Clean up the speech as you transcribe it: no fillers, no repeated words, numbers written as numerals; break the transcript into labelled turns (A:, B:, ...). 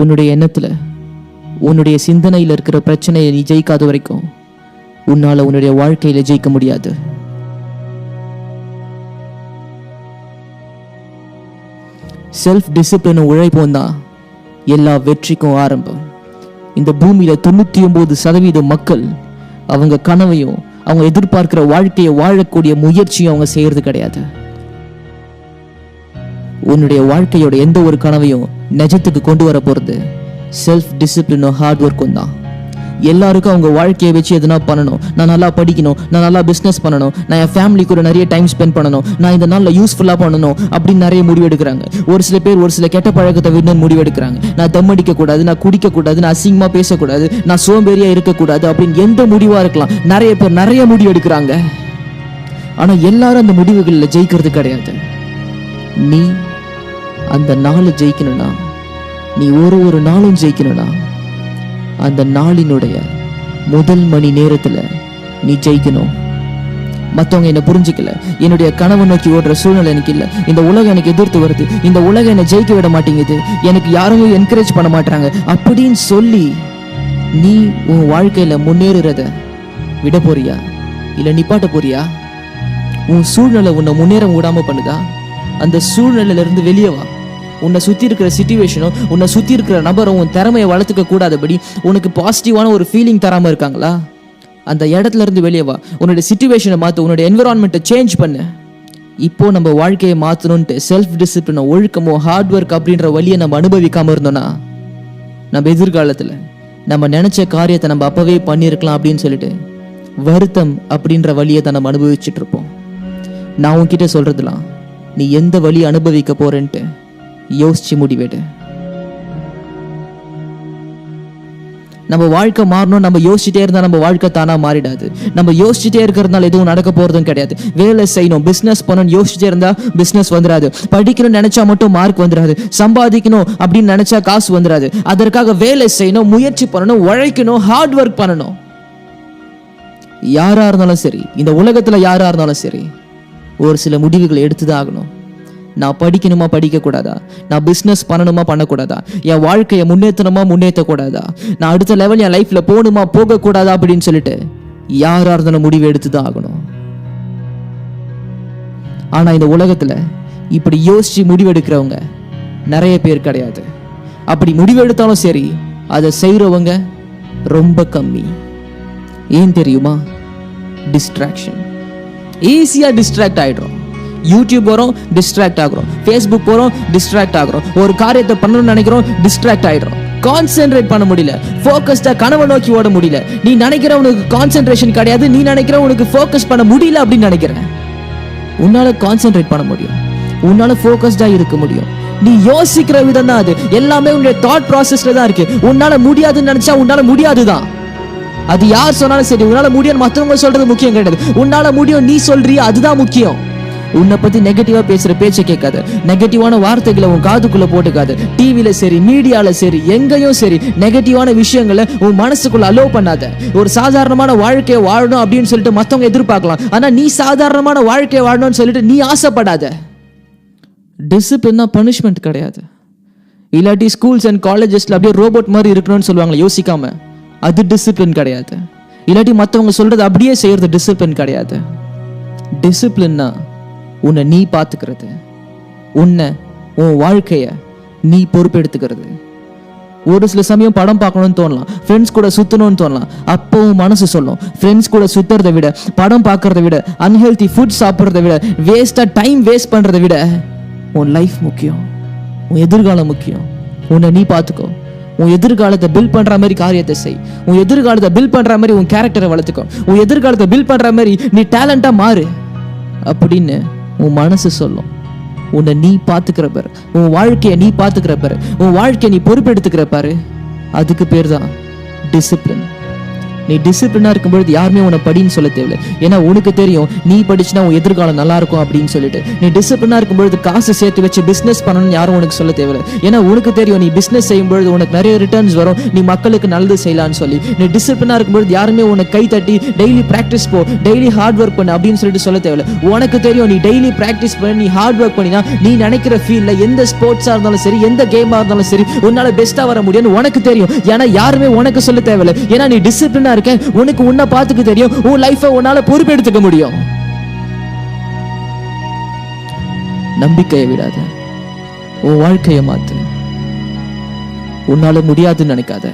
A: உன்னுடைய எண்ணத்தில், உன்னுடைய சிந்தனையில் இருக்கிற பிரச்சனையை நீ ஜெயிக்காத வரைக்கும் உன்னால் உன்னுடைய வாழ்க்கையில் ஜெயிக்க முடியாது. செல்ஃப் டிசிப்ளினும் உழைப்பும் தான் எல்லா வெற்றிக்கும் ஆரம்பம். இந்த பூமியில் 99% மக்கள் அவங்க கனவையும் அவங்க எதிர்பார்க்கிற வாழ்க்கையை வாழக்கூடிய முயற்சியும் அவங்க செய்யறது கிடையாது. உன்னுடைய வாழ்க்கையோட எந்த ஒரு கனவையும் நிஜத்துக்கு கொண்டு வர போறது செல்ஃப் டிசிப்ளினும் ஹார்ட் ஒர்க்கும் தான். எல்லாருக்கும் அவங்க வாழ்க்கையை வச்சு எதுனா பண்ணணும், நான் நல்லா படிக்கணும், நான் நல்லா பிஸ்னஸ் பண்ணணும், நான் என் ஃபேமிலி கூட நிறைய டைம் ஸ்பெண்ட் பண்ணணும், நான் இந்த நாளில் யூஸ்ஃபுல்லாக பண்ணணும் அப்படின்னு நிறைய முடிவு எடுக்கிறாங்க. ஒரு சில பேர் ஒரு சில கெட்ட பழக்கத்தை விடணும்னு முடிவு எடுக்கிறாங்க. நான் தம் அடிக்கக்கூடாது, நான் குடிக்கக்கூடாது, நான் அசிங்கமாக பேசக்கூடாது, நான் சோம்பேறியாக இருக்கக்கூடாது அப்படின்னு எந்த முடிவாக இருக்கலாம். நிறைய பேர் நிறைய முடிவு எடுக்கிறாங்க. ஆனால் எல்லாரும் அந்த முடிவுகளில் ஜெயிக்கிறது கிடையாது. நீ அந்த நாளை ஜெயிக்கணும்னா, நீ ஒரு நாளும் ஜெயிக்கணும்னா, அந்த நாளினுடைய முதல் மணி நேரத்தில் நீ ஜெயிக்கணும். மற்றவங்க என்னை புரிஞ்சிக்கல, என்னுடைய கனவை நோக்கி ஓடுற சூழ்நிலை எனக்கு இல்லை, இந்த உலகம் எனக்கு எதிர்த்து வருது, இந்த உலகம் என்னை ஜெயிக்க விட மாட்டேங்குது, எனக்கு யாரும் என்கரேஜ் பண்ண மாட்டாங்க அப்படின்னு சொல்லி நீ உன் வாழ்க்கையில் முன்னேறுறத விட போறியா இல்லை நிப்பாட்ட போறியா? உன் சூழ்நிலை உன்னை முன்னேற விடாம பண்ணுதா? அந்த சூழ்நிலையிலிருந்து வெளியே வா. உன்னை சுற்றி இருக்கிற சிச்சுவேஷனும் உன்னை சுற்றி இருக்கிற நபரும் உன் திறமையை வளர்த்துக்க கூடாதபடி உனக்கு பாசிட்டிவான ஒரு ஃபீலிங் தராமல் இருக்காங்களா? அந்த இடத்துல இருந்து வெளியே வா. உன்னுடைய சிச்சுவேஷனை மாற்று, உன்னுடைய என்விரான்மெண்ட்டை சேஞ்ச் பண்ணு. இப்போ நம்ம வாழ்க்கையை மாற்றணுன்ட்டு செல்ஃப் டிசிப்ளினோ ஒழுக்கமோ ஹார்ட் ஒர்க் அப்படின்ற வழியை நம்ம அனுபவிக்காமல் இருந்தோம்னா, நம்ம எதிர்காலத்தில் நம்ம நினச்ச காரியத்தை நம்ம அப்போவே பண்ணியிருக்கலாம் அப்படின்னு சொல்லிட்டு வருத்தம் அப்படின்ற வழியை தான் நம்ம அனுபவிச்சுட்டு இருப்போம். நான் உன்கிட்ட சொல்றதுலாம், நீ எந்த வழி அனுபவிக்க போறேன்ட்டு யோசிச்சு முடிவேடு. நம்ம வாழ்க்கை மாறணும் நம்ம யோசிச்சுட்டே இருந்தா நம்ம வாழ்க்கை தானா மாறிடாது. நம்ம யோசிச்சுட்டே இருக்கிறதுனால எதுவும் நடக்க போறதும் கிடையாது. வேலை செய்யணும், பிசினஸ் பண்ணணும் யோசிச்சுட்டே இருந்தா பிசினஸ் வந்துடாது. படிக்கணும்னு நினைச்சா மட்டும் மார்க் வந்துடாது. சம்பாதிக்கணும் அப்படின்னு நினைச்சா காசு வந்துடாது. அதற்காக வேலை செய்யணும், முயற்சி பண்ணணும், உழைக்கணும், ஹார்ட் ஒர்க் பண்ணணும். யாரா இருந்தாலும் சரி, இந்த உலகத்துல யாரா இருந்தாலும் சரி, ஒரு சில முடிவுகளை எடுத்துதான் ஆகணும். நான் படிக்கணுமா படிக்கக்கூடாதா? நான் பிஸ்னஸ் பண்ணணுமா பண்ணக்கூடாதா? என் வாழ்க்கையை முன்னேற்றணுமா முன்னேற்றக்கூடாதா? நான் அடுத்த லெவல் என் லைஃப்ல போகணுமா போகக்கூடாதா அப்படின்னு சொல்லிட்டு யாரா இருந்தாலும் முடிவு எடுத்துதான் ஆகணும். ஆனா இந்த உலகத்துல இப்படி யோசிச்சு முடிவெடுக்கிறவங்க நிறைய பேர் கிடையாது. அப்படி முடிவெடுத்தாலும் சரி, அதை செய்யறவங்க ரொம்ப கம்மி. ஏன் தெரியுமா? டிஸ்ட்ராக்ஷன். ஈஸியா டிஸ்ட்ராக்ட் ஆயிடுறோம். யூடியூப் வரும், டிஸ்ட்ராக்ட் ஆகிறோம். ஃபேஸ்புக் போகிறோம், டிஸ்ட்ராக்ட் ஆகிறோம். ஒரு காரியத்தை பண்ணணும்னு நினைக்கிறோம், டிஸ்ட்ராக்ட் ஆகிடுறோம். கான்சென்ட்ரேட் பண்ண முடியல, ஃபோக்கஸ்டா கனவை நோக்கி ஓட முடியல. நீ நினைக்கிற உனக்கு கான்சென்ட்ரேஷன் கிடையாது, நீ நினைக்கிற உனக்கு ஃபோக்கஸ் பண்ண முடியல அப்படின்னு நினைக்கிறேன். உன்னால கான்சென்ட்ரேட் பண்ண முடியும், உன்னால ஃபோக்கஸ்டா இருக்க முடியும். நீ யோசிக்கிற விதம் தான் அது. எல்லாமே உன்னுடைய தாட் ப்ராசஸ்ல தான் இருக்கு. உன்னால முடியாதுன்னு நினைச்சா உன்னால முடியாதுதான். அது யார் சொன்னாலும் சரி, உன்னால முடியும் மற்றவங்க சொல்றது முக்கியம் கிடையாது. உன்னால முடியும் நீ சொல்றியா, அதுதான் முக்கியம். உன்னை பத்தி நெகட்டிவா பேசுற பேச்சை கேட்காத, நெகட்டிவான வார்த்தைகளை உன் காதுக்குள்ள போட்டுக்காத. டிவில சரி, மீடியால சரி, எங்கேயும் சரி நெகட்டிவான விஷயங்களை உன் மனசுக்குள்ள அலோவ் பண்ணாத. ஒரு சாதாரணமான வாழ்க்கையை வாழணும் அப்படின்னு சொல்லிட்டு மத்தவங்க எதிர்பார்க்கலாம், ஆனா நீ சாதாரணமான வாழ்க்கையை வாழணும்னு சொல்லிட்டு நீ ஆசைப்படாத. டிசிப்ளின்னா பனிஷ்மெண்ட் கிடையாது. இல்லாட்டி ஸ்கூல்ஸ் அண்ட் காலேஜஸ்ல அப்படியே ரோபோட் மாதிரி இருக்கணும்னு சொல்லுவாங்களே யோசிக்காம, அது டிசிப்ளின் கிடையாது. இல்லாட்டி மற்றவங்க சொல்றது அப்படியே செய்யறது டிசிப்ளின் கிடையாது. டிசிப்ளின்னா உன்னை நீ பார்த்துக்கிறது, உன்னை உன் வாழ்க்கைய நீ பொறுப்பெடுத்துக்கிறது. ஒரு சில சமயம் படம் பார்க்கணும்னு தோணலாம், ஃப்ரெண்ட்ஸ் கூட சுத்தணும்னு தோணலாம். அப்பவும் மனசு சொல்லும், ஃப்ரெண்ட்ஸ் கூட சுத்துறதை விட, படம் பார்க்கறத விட, அன்ஹெல்தி ஃபுட் சாப்பிட்றத விட, வேஸ்டா டைம் வேஸ்ட் பண்றதை விட உன் லைஃப் முக்கியம், உன் எதிர்காலம் முக்கியம். உன்னை நீ பார்த்துக்கோ. உன் எதிர்காலத்தை பில்ட் பண்ற மாதிரி காரியத்தை செய். உன் எதிர்காலத்தை பில்ட் பண்ற மாதிரி உன் கேரக்டரை வளர்த்துக்கோ. உன் எதிர்காலத்தை பில்ட் பண்ற மாதிரி நீ டேலண்டா மாறு அப்படின்னு உன் மனசு சொல்லும். உன்னை நீ பார்த்துக்கிற பாரு, உன் வாழ்க்கையை நீ பார்த்துக்கிற பாரு, உன் வாழ்க்கையை நீ பொறுப்பெடுத்துக்கிற பாரு, அதுக்கு பேர் தான் டிசிப்ளின். நீ டிசிப்ளினா இருக்கும்பொழுது யாருமே உன்னை படின்னு சொல்ல தேவையில்லை. ஏன்னா உனக்கு தெரியும் நீ படிச்சுனா உன் எதிர்காலம் நல்லா இருக்கும் அப்படின்னு சொல்லிட்டு. நீ டிசிப்ளினா இருக்கும்பொழுது காசு சேர்த்து வச்சு பிசினஸ் பண்ணணும்னு யாரும் உனக்கு சொல்ல தேவையில்லை. ஏன்னா உனக்கு தெரியும் நீ பிசினஸ் செய்யும்பொழுது உனக்கு நிறைய ரிட்டர்ன்ஸ் வரும், நீ மக்களுக்கு நல்லது செய்யலாம்னு சொல்லி. நீ டிசிப்ளினா இருக்கும்பொழுது யாருமே உனக்கு கை தட்டி டெய்லி பிராக்டிஸ் போ, டெய்லி ஹார்ட் ஒர்க் பண்ணு அப்படின்னு சொல்லிட்டு சொல்ல தேவையில்லை. உனக்கு தெரியும் நீ டெய்லி பிராக்டிஸ் பண்ணி நீ ஹார்ட் ஒர்க் பண்ணினா நீ நினைக்கிற ஃபீல்ட்ல எந்த ஸ்போர்ட்ஸா இருந்தாலும் சரி, எந்த கேமா இருந்தாலும் சரி, உன்னால பெஸ்டா வர முடியும்னு உனக்கு தெரியும். ஏன்னா யாருமே உனக்கு சொல்ல தேவையில்லை. ஏன்னா நீ டிசிப்ளினா இருக்க, உனக்கு உன்னை பார்த்துக்க தெரியும், உன் லைஃபை உன்னால பொறுப்பெடுத்துக்க முடியும். நம்பிக்கையை விடாத, உன் வாழ்க்கையை மாத்து. உன்னால முடியாதுன்னு நினைக்காத.